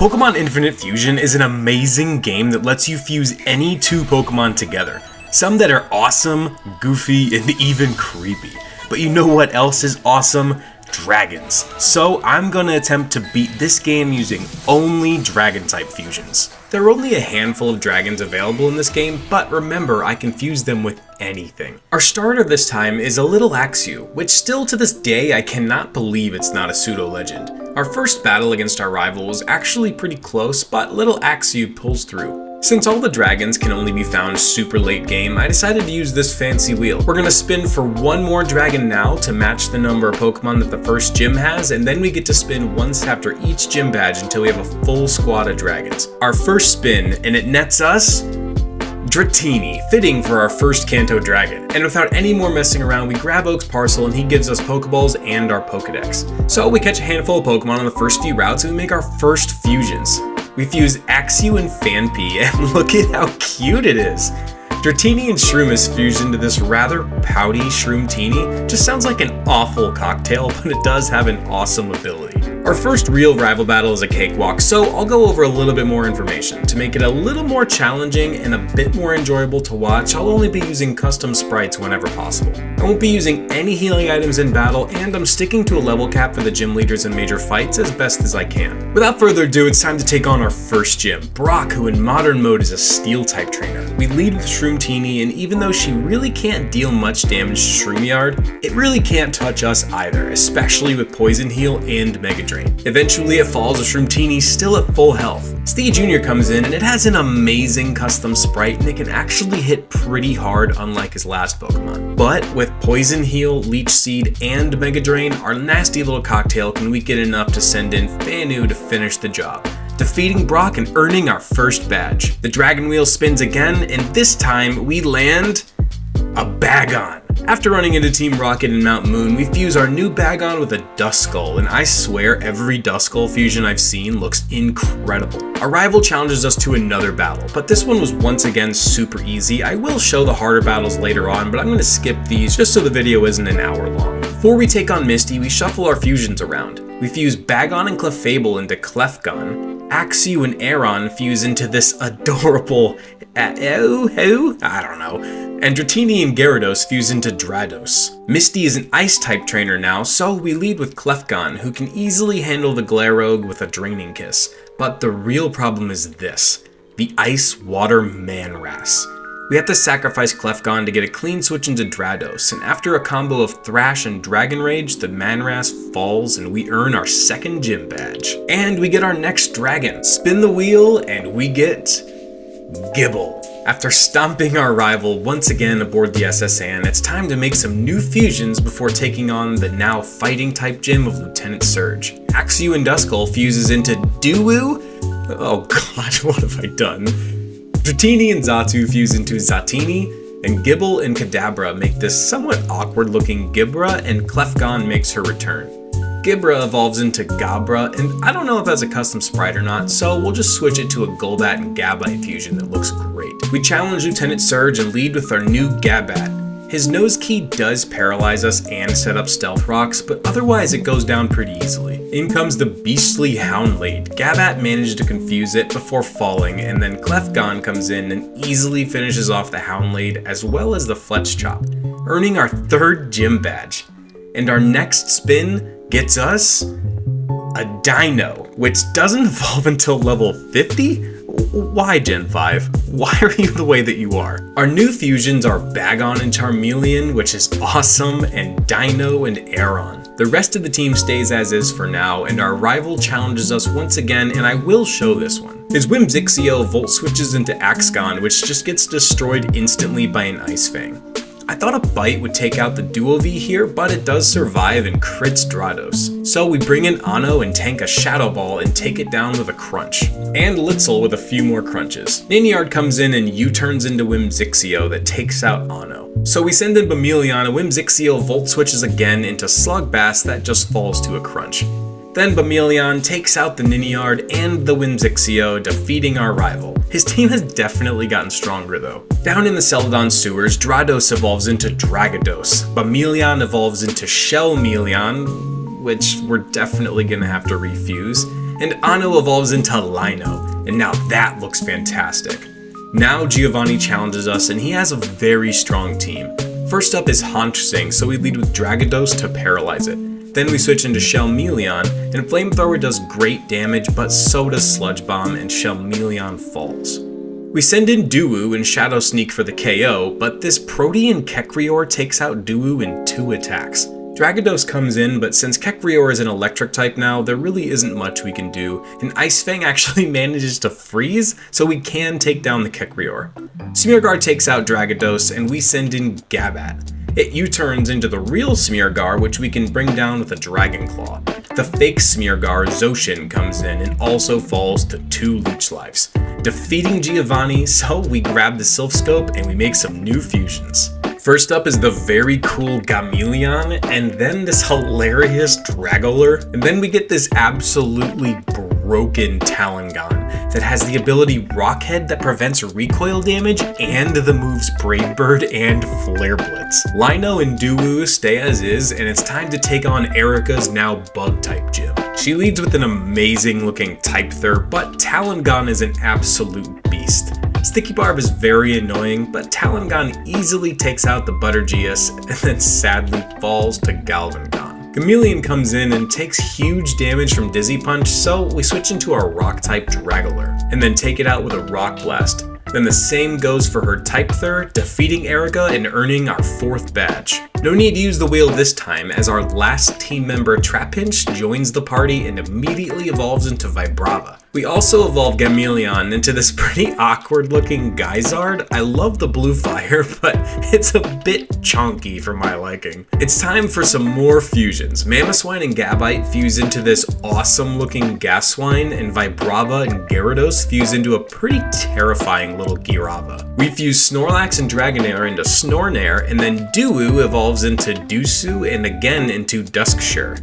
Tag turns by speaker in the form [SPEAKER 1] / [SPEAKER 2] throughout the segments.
[SPEAKER 1] Pokémon Infinite Fusion is an amazing game that lets you fuse any two Pokémon together. Some that are awesome, goofy, and even creepy. But you know what else is awesome? Dragons. So I'm gonna attempt to beat this game using only Dragon Type Fusions. There are only a handful of dragons available in this game, but remember, I can fuse them with anything. Our starter this time is a little Axew, which still to this day I cannot believe it's not a pseudo-legend. Our first battle against our rival was actually pretty close, but little Axew pulls through. Since all the dragons can only be found super late game, I decided to use this fancy wheel. We're gonna spin for one more dragon now to match the number of Pokemon that the first gym has, and then we get to spin once after each gym badge until we have a full squad of dragons. Our first spin, and it nets us Dratini, fitting for our first Kanto dragon. And without any more messing around, we grab Oak's parcel and he gives us Pokeballs and our Pokedex. So we catch a handful of Pokemon on the first few routes and we make our first fusions. We fuse Axew and Phanpy, and look at how cute it is! Dratini and Shroomis fuse into this rather pouty Shroomtini. Just sounds like an awful cocktail, but it does have an awesome ability. Our first real rival battle is a cakewalk, so I'll go over a little bit more information. To make it a little more challenging and a bit more enjoyable to watch, I'll only be using custom sprites whenever possible. I won't be using any healing items in battle, and I'm sticking to a level cap for the gym leaders in major fights as best as I can. Without further ado, it's time to take on our first gym, Brock, who in modern mode is a steel type trainer. We lead with Shroomtini, and even though she really can't deal much damage to Shroomiard, it really can't touch us either, especially with Poison Heal and Mega Drain. Eventually it falls with Shroomtini still at full health. Steve Jr. comes in and it has an amazing custom sprite and it can actually hit pretty hard unlike his last Pokemon. But with Poison Heal, Leech Seed, and Mega Drain, our nasty little cocktail can weaken enough to send in Fanu to finish the job, defeating Brock and earning our first badge. The Dragon Wheel spins again, and this time we land a Bagon. After running into Team Rocket and Mount Moon, we fuse our new Bagon with a Duskull, and I swear every Duskull fusion I've seen looks incredible. Our rival challenges us to another battle, but this one was once again super easy. I will show the harder battles later on, but I'm going to skip these just so the video isn't an hour long. Before we take on Misty, we shuffle our fusions around. We fuse Bagon and Clefable into Clefgon. Axew and Aron fuse into this adorable I don't know. And Dratini and Gyarados fuse into Drados. Misty is an Ice-type trainer now, so we lead with Clefgon, who can easily handle the Glarogue with a Draining Kiss. But the real problem is this, the Ice-Water Manras. We have to sacrifice Clefgon to get a clean switch into Drados, and after a combo of Thrash and Dragon Rage, the Manras falls and we earn our second gym badge. And we get our next dragon. Spin the wheel and we get Gible. After stomping our rival once again aboard the SS Anne, it's time to make some new fusions before taking on the now fighting type gym of Lieutenant Surge. Axew and Duskull fuses into Duwu. Oh god, what have I done? Dratini and Xatu fuse into Zatini, and Gible and Kadabra make this somewhat awkward looking Gibra, and Clefgon makes her return. Gibra evolves into Gabra, and I don't know if that's a custom sprite or not, so we'll just switch it to a Golbat and Gabite fusion that looks great. We challenge Lieutenant Surge and lead with our new Gabat. His nose key does paralyze us and set up stealth rocks, but otherwise it goes down pretty easily. In comes the beastly Houndlade. Gabat manages to confuse it before falling, and then Clefgon comes in and easily finishes off the Houndlade as well as the Fletch Chop, earning our third gym badge. And our next spin gets us a Dino, which doesn't evolve until level 50? Why Gen 5? Why are you the way that you are? Our new fusions are Bagon and Charmeleon, which is awesome, and Dino and Aron. The rest of the team stays as is for now, and our rival challenges us once again, and I will show this one. His Whimsiccio Volt switches into Axgon, which just gets destroyed instantly by an Ice Fang. I thought a Bite would take out the Duo V here, but it does survive and crits Drados. So we bring in Anno and tank a Shadow Ball and take it down with a Crunch. And Litzel with a few more crunches. Niniard comes in and U-turns into Whimsiccio that takes out Anno. So we send in Bameleon, and Whimsiccio Volt switches again into Slugbass that just falls to a Crunch. Then Bameleon takes out the Niniard and the Whimsiccio, defeating our rival. His team has definitely gotten stronger though. Down in the Celadon sewers, Drados evolves into Dragados. Bameleon evolves into Shellmeleon, which we're definitely gonna have to refuse. and Ano evolves into Lino, and now that looks fantastic. Now Giovanni challenges us, and he has a very strong team. First up is Haunch-Sing, so we lead with Dragados to paralyze it. Then we switch into Shelmeleon, and Flamethrower does great damage, but so does Sludge Bomb, and Shelmeleon falls. We send in Duwu and Shadow Sneak for the KO, but this Protean Kekrior takes out Duwu in 2 attacks. Dragados comes in, but since Kekrior is an electric type now, there really isn't much we can do, and Ice Fang actually manages to freeze, so we can take down the Kekrior. Smeargar takes out Dragados, and we send in Gabat. It U-turns into the real Smeargar, which we can bring down with a Dragon Claw. The fake Smeargar, Zoshin, comes in and also falls to 2 Leech Lives, defeating Giovanni, so we grab the Sylph Scope and we make some new fusions. First up is the very cool Gameleon, and then this hilarious Dragolor, and then we get this absolutely broken Talongon that has the ability Rockhead that prevents recoil damage and the moves Brave Bird and Flare Blitz. Lino and Duwu stay as is, and it's time to take on Erica's now Bug-type gym. She leads with an amazing looking Type Thur, but Talongon is an absolute beast. Sticky Barb is very annoying, but Talongon easily takes out the Buttergeous and then sadly falls to Galvangon. Chameleon comes in and takes huge damage from Dizzy Punch, so we switch into our Rock-type Dragolor, and then take it out with a Rock Blast. Then the same goes for her Type Thur, defeating Erica and earning our 4th badge. No need to use the wheel this time, as our last team member Trapinch joins the party and immediately evolves into Vibrava. We also evolve Gameleon into this pretty awkward looking Geysard. I love the blue fire, but it's a bit chunky for my liking. It's time for some more fusions. Mamoswine and Gabite fuse into this awesome looking Gaswine, and Vibrava and Gyarados fuse into a pretty terrifying little Girava. We fuse Snorlax and Dragonair into Snornair, and then Duwu evolves into Dusu and again into Duskshire.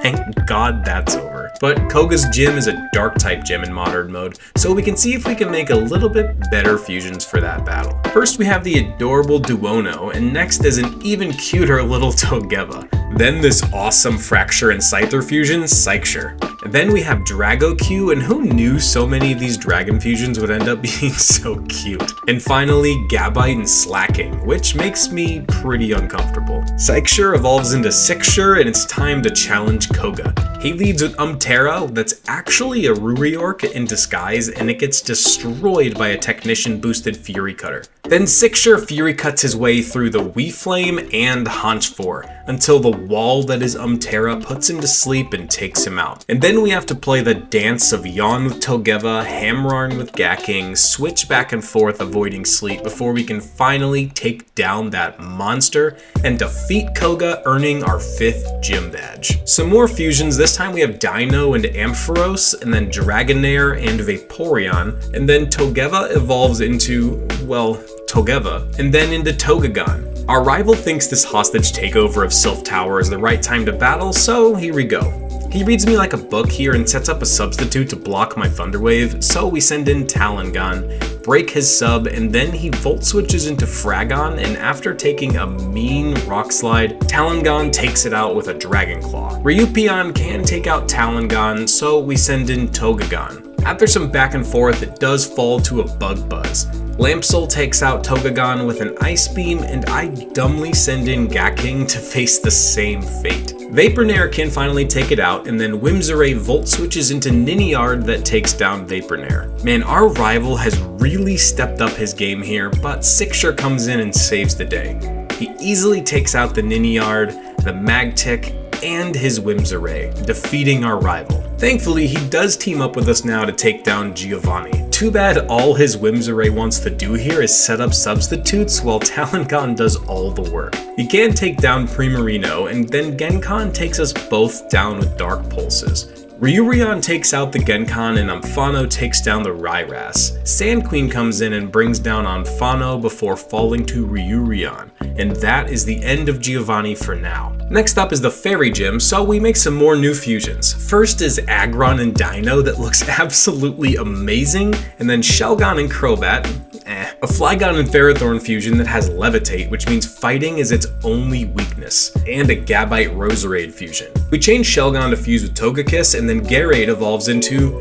[SPEAKER 1] Thank God that's over. But Koga's gym is a dark type gym in modern mode, so we can see if we can make a little bit better fusions for that battle. First we have the adorable Duono, and next is an even cuter little Togeva. Then this awesome Fracture and Scyther fusion, Psychshire. And then we have Dragoq, and who knew so many of these dragon fusions would end up being so cute? And finally, Gabite and Slacking, which makes me pretty uncomfortable. Psychshire evolves into Sixshire, and it's time to challenge Koga. He leads with Umterra, that's actually a Ruriork in disguise, and it gets destroyed by a Technician-boosted Fury Cutter. Then Sixshire Fury cuts his way through the Weeflame and Haunch-4, until the wall that is Umterra puts him to sleep and takes him out. And then we have to play the dance of Yawn with Togeva, Hamrarn with Gacking, switch back and forth avoiding sleep before we can finally take down that monster and defeat Koga, earning our 5th gym badge. Some more fusions. This time we have Dino and Ampharos, and then Dragonair and Vaporeon, and then Togeva evolves into, well, Togeva, and then into Togegon. Our rival thinks this hostage takeover of Sylph Tower is the right time to battle, so here we go. He reads me like a book here and sets up a substitute to block my Thunder Wave, so we send in Talongon, break his sub, and then he Volt switches into Fragon, and after taking a mean Rock Slide, Talongon takes it out with a Dragon Claw. Ryupion can take out Talongon, so we send in Togegon. After some back and forth, it does fall to a Bug Buzz. Lampsoul takes out Togegon with an Ice Beam, and I dumbly send in Gacking to face the same fate. Vapornair can finally take it out, and then Whimsray Volt switches into Niniard that takes down Vapornair. Man, our rival has really stepped up his game here, but Sixshire comes in and saves the day. He easily takes out the Niniard, the Magtick, and his Whimsray, defeating our rival. Thankfully, he does team up with us now to take down Giovanni. Too bad all his Whimsray wants to do here is set up substitutes while Talongon does all the work. He can take down Primarino, and then Genkan takes us both down with Dark Pulses. Ryurion takes out the Genkan, and Amphanno takes down the Ryras. Sand Queen comes in and brings down Amphanno before falling to Ryurion, and that is the end of Giovanni for now. Next up is the Fairy Gym, so we make some more new fusions. First is Aggron and Dino that looks absolutely amazing, and then Shelgon and Crobat, A Flygon and Ferrothorn fusion that has Levitate, which means fighting is its only weakness, and a Gabite Roserade fusion. We change Shelgon to fuse with Togekiss, and then Garade evolves into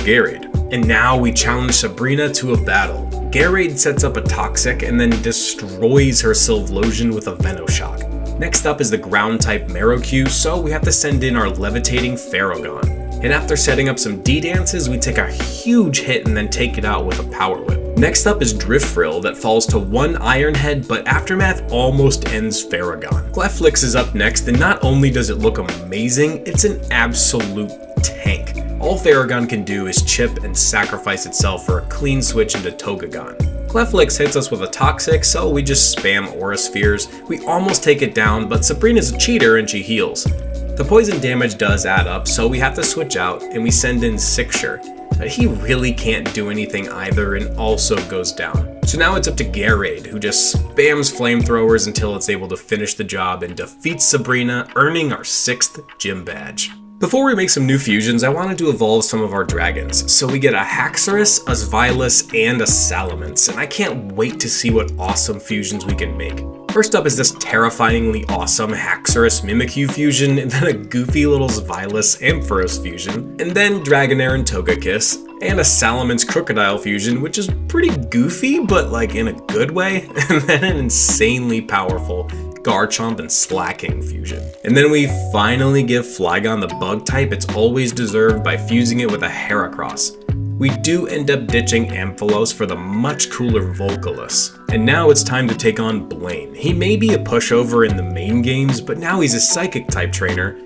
[SPEAKER 1] Garade. And now we challenge Sabrina to a battle. Garade sets up a Toxic and then destroys her Sylvelosion with a Venoshock. Next up is the ground type Marowak, so we have to send in our levitating Ferrogon. And after setting up some D-dances, we take a huge hit and then take it out with a Power Whip. Next up is Driftfrill that falls to one Iron Head, but Aftermath almost ends Ferrogon. Cleflix is up next, and not only does it look amazing, it's an absolute tank. All Ferrogon can do is chip and sacrifice itself for a clean switch into Togegon. Cleflix hits us with a Toxic, so we just spam Aura Spheres. We almost take it down, but Sabrina's a cheater and she heals. The poison damage does add up, so we have to switch out and we send in Sixer. But he really can't do anything either and also goes down. So now it's up to Garade, who just spams flamethrowers until it's able to finish the job and defeats Sabrina, earning our 6th gym badge. Before we make some new fusions, I wanted to evolve some of our dragons. So we get a Haxorus, a Svilas, and a Salamence, and I can't wait to see what awesome fusions we can make. First up is this terrifyingly awesome Haxorus Mimikyu fusion, and then a goofy little Svilas Ampharos fusion, and then Dragonair and Togekiss, and a Salamence Crocodile fusion, which is pretty goofy, but like in a good way, and then an insanely powerful Garchomp and Slacking fusion. And then we finally give Flygon the bug type it's always deserved by fusing it with a Heracross. We do end up ditching Amphalos for the much cooler Volcalis. And now it's time to take on Blaine. He may be a pushover in the main games, but now he's a Psychic type trainer,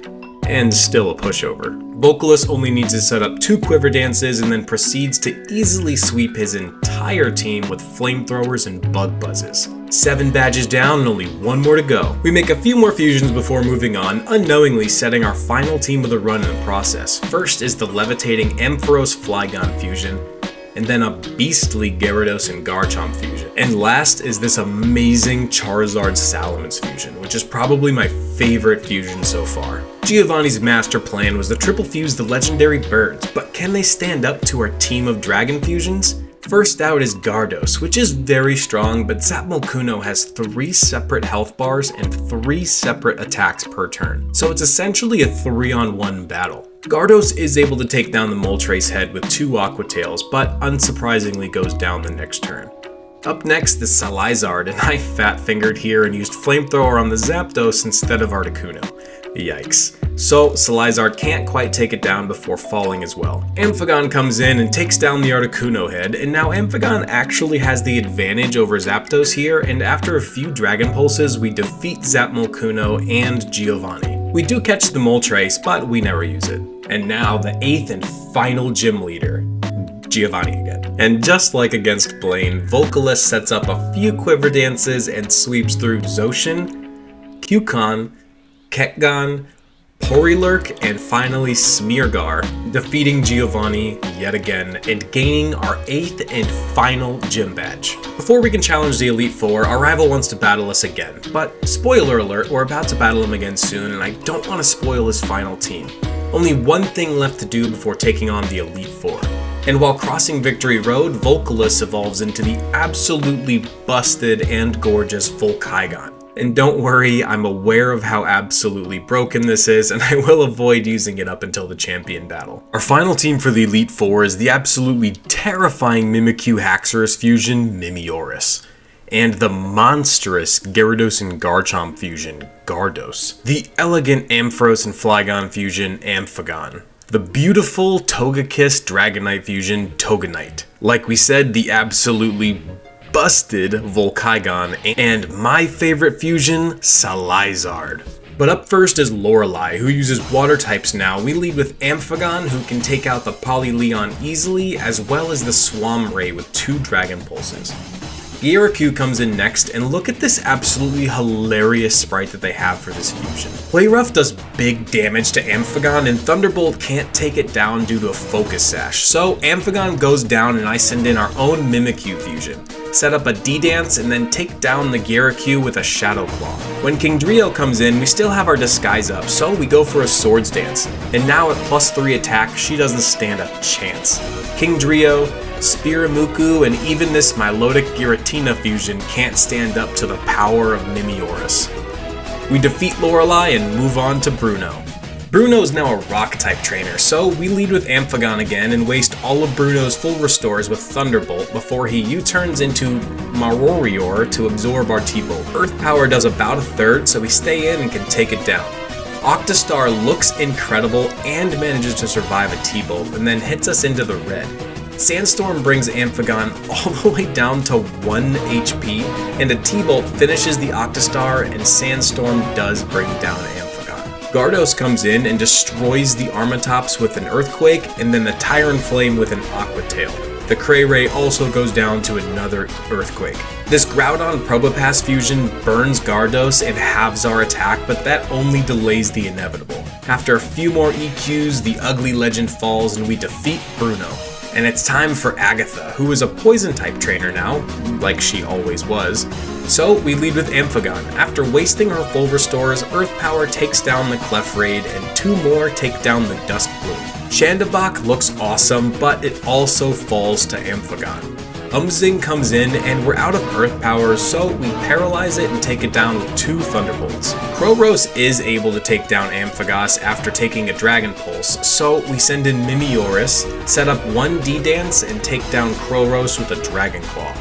[SPEAKER 1] and still a pushover. Volcalis only needs to set up 2 Quiver Dances and then proceeds to easily sweep his entire team with Flamethrowers and Bug Buzzes. 7 badges down and only 1 more to go. We make a few more fusions before moving on, unknowingly setting our final team with a run in the process. First is the levitating Ampharos Flygon fusion, and then a beastly Gyarados and Garchomp fusion. And last is this amazing Charizard Salamence fusion, which is probably my favorite fusion so far. Giovanni's master plan was to triple fuse the legendary birds, but can they stand up to our team of dragon fusions? First out is Gyarados, which is very strong, but Zapmokuno has 3 separate health bars and 3 separate attacks per turn, so it's essentially a 3-on-1 battle. Gyarados is able to take down the Moltres head with 2 Aqua Tails, but unsurprisingly goes down the next turn. Up next is Salazard, and I fat-fingered here and used Flamethrower on the Zapdos instead of Articuno. Yikes. So Salazard can't quite take it down before falling as well. Amphagon comes in and takes down the Articuno head, and now Amphagon actually has the advantage over Zapdos here, and after a few Dragon Pulses, we defeat Zapmokuno and Giovanni. We do catch the Moltres, but we never use it. And now the 8th and final gym leader, Giovanni again. And just like against Blaine, Volcalis sets up a few Quiver Dances and sweeps through Zoshin, Cukon, Ketgon, Porilurk, and finally Smeargar, defeating Giovanni yet again and gaining our 8th and final gym badge. Before we can challenge the Elite Four, our rival wants to battle us again, but spoiler alert, we're about to battle him again soon and I don't want to spoil his final team. Only one thing left to do before taking on the Elite Four. And while crossing Victory Road, Volcalis evolves into the absolutely busted and gorgeous Volkaigon. And don't worry, I'm aware of how absolutely broken this is, and I will avoid using it up until the champion battle. Our final team for the Elite Four is the absolutely terrifying Mimikyu Haxorus fusion, Mimioris, and the monstrous Gyarados and Garchomp fusion, Gardos, the elegant Ampharos and Flygon fusion, Amphagon, the beautiful Togekiss Dragonite fusion, Toganite. Like we said, the absolutely busted Volkaigon, and my favorite fusion, Salazard. But up first is Lorelei, who uses water types now. We lead with Amphagon, who can take out the Polyleon easily, as well as the Swamray with 2 Dragon Pulses. Gyaraku comes in next, and look at this absolutely hilarious sprite that they have for this fusion. Playrough does big damage to Amphagon, and Thunderbolt can't take it down due to a Focus Sash, so Amphagon goes down and I send in our own Mimikyu fusion, set up a D-Dance, and then take down the Gyaraku with a Shadow Claw. When Kingdrio comes in, we still have our Disguise up, so we go for a Swords Dance, and now at +3 attack, she doesn't stand a chance. Kingdrio, Spiramuku, and even this Milotic Giratina fusion can't stand up to the power of Mimioris. We defeat Lorelei and move on to Bruno. Bruno's now a Rock-type trainer, so we lead with Amphagon again and waste all of Bruno's full restores with Thunderbolt before he U-turns into Marorior to absorb our T-Bolt. Earth Power does about a third, so we stay in and can take it down. Octostar looks incredible and manages to survive a T-Bolt and then hits us into the red. Sandstorm brings Amphagon all the way down to 1 HP, and a T-Bolt finishes the Octostar and Sandstorm does bring down Amphagon. Gardos comes in and destroys the Armatops with an Earthquake, and then the Tyrant Flame with an Aqua Tail. The Cray also goes down to another Earthquake. This Groudon Probopass fusion burns Gardos and halves our attack, but that only delays the inevitable. After a few more EQs, the ugly legend falls and we defeat Bruno. And it's time for Agatha, who is a Poison-type trainer now, like she always was. So we lead with Amphagon. After wasting her full restores, Earth Power takes down the Clefraid, and 2 more take down the Dusk Bloom. Shandabok looks awesome, but it also falls to Amphagon. Umzing comes in, and we're out of Earth Power, so we paralyze it and take it down with 2 Thunderbolts. Kroros is able to take down Amphagon after taking a Dragon Pulse, so we send in Mimioris, set up 1 D-Dance, and take down Kroros with a Dragon Claw.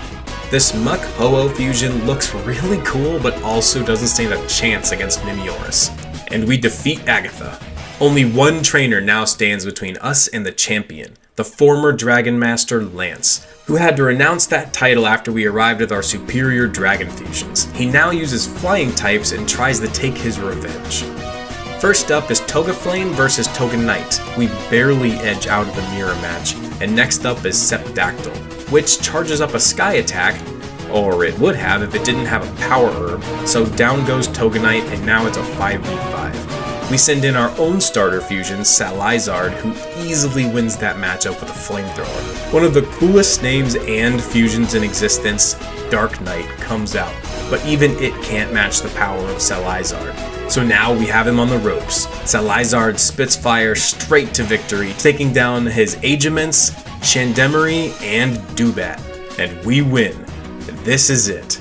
[SPEAKER 1] This Muk Ho-Oh fusion looks really cool, but also doesn't stand a chance against Mimioris. And we defeat Agatha. Only 1 trainer now stands between us and the champion, the former Dragon Master Lance, who had to renounce that title after we arrived with our superior Dragon Fusions. He now uses flying types and tries to take his revenge. First up is Togaflame versus Toganite. We barely edge out of the mirror match. And next up is Sepdactyl, which charges up a Sky attack, or it would have if it didn't have a Power Herb, so down goes Toganite and now it's a 5v5. We send in our own starter fusion, Salizard, who easily wins that matchup with a flamethrower. One of the coolest names and fusions in existence, Dark Knight, comes out, but even it can't match the power of Salizard. So now we have him on the ropes. Salizard spits fire straight to victory, taking down his Agements, Chandemery, and Dewbat. And we win. This is it.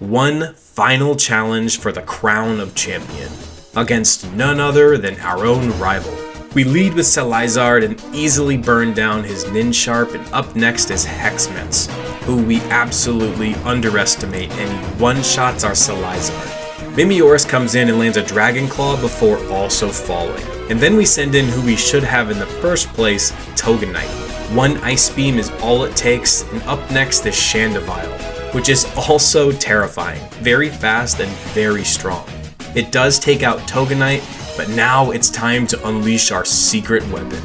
[SPEAKER 1] One final challenge for the crown of champion, against none other than our own rival. We lead with Salizard and easily burn down his Ninsharp, and up next is Hexments, who we absolutely underestimate, and he one-shots our Salizard. Mimioris comes in and lands a Dragon Claw before also falling. And then we send in who we should have in the first place, Toganite. 1 Ice Beam is all it takes, and up next is Shandevile, which is also terrifying, very fast and very strong. It does take out Toganite, but now it's time to unleash our secret weapon,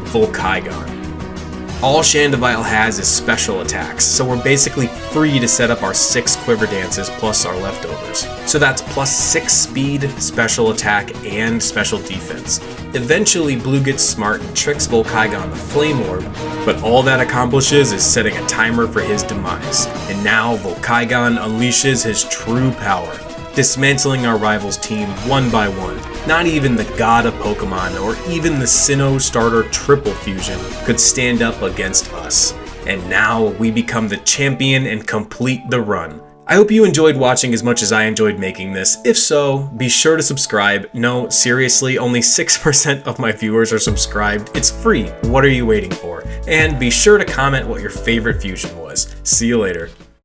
[SPEAKER 1] Volkaigon. All Shandevile has is special attacks, so we're basically free to set up our 6 Quiver Dances plus our leftovers. So that's plus 6 speed, special attack, and special defense. Eventually, Blue gets smart and tricks Volkaigon the Flame Orb, but all that accomplishes is setting a timer for his demise. And now Volkaigon unleashes his true power, dismantling our rival's team one by one. Not even the god of Pokemon or even the Sinnoh starter triple fusion could stand up against us. And now we become the champion and complete the run. I hope you enjoyed watching as much as I enjoyed making this. If so, be sure to subscribe. No, seriously, only 6% of my viewers are subscribed. It's free. What are you waiting for? And be sure to comment what your favorite fusion was. See you later.